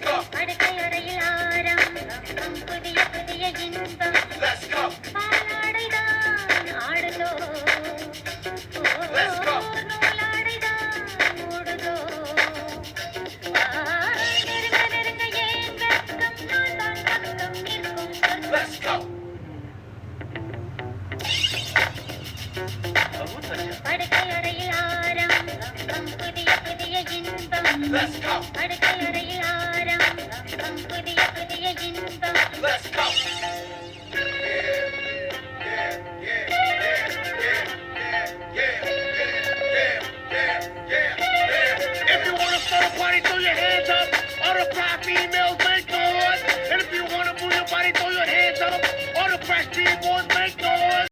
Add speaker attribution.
Speaker 1: படுக்கை அறையில் ஆரம்பம் புதிய புதிய இன்பம் பாலாடைதான் ஆடுதோ நூலாடைதான் மூடுதோ நெருங்க நெருங்க ஏன் வெட்கம் நான் தான் பக்கம் நிற்கும் சொர்க்கம் படுக்கை அறையில் ஆரம்பம் புதிய புதிய இன்பம் படுக்கை அறையில் ஆரம்பம் புதிய புதிய இன்பம்
Speaker 2: If you wanna start a party, throw your hands up. All the fly females, make noise. And if you wanna move your body, throw your hands up. All the fresh boys.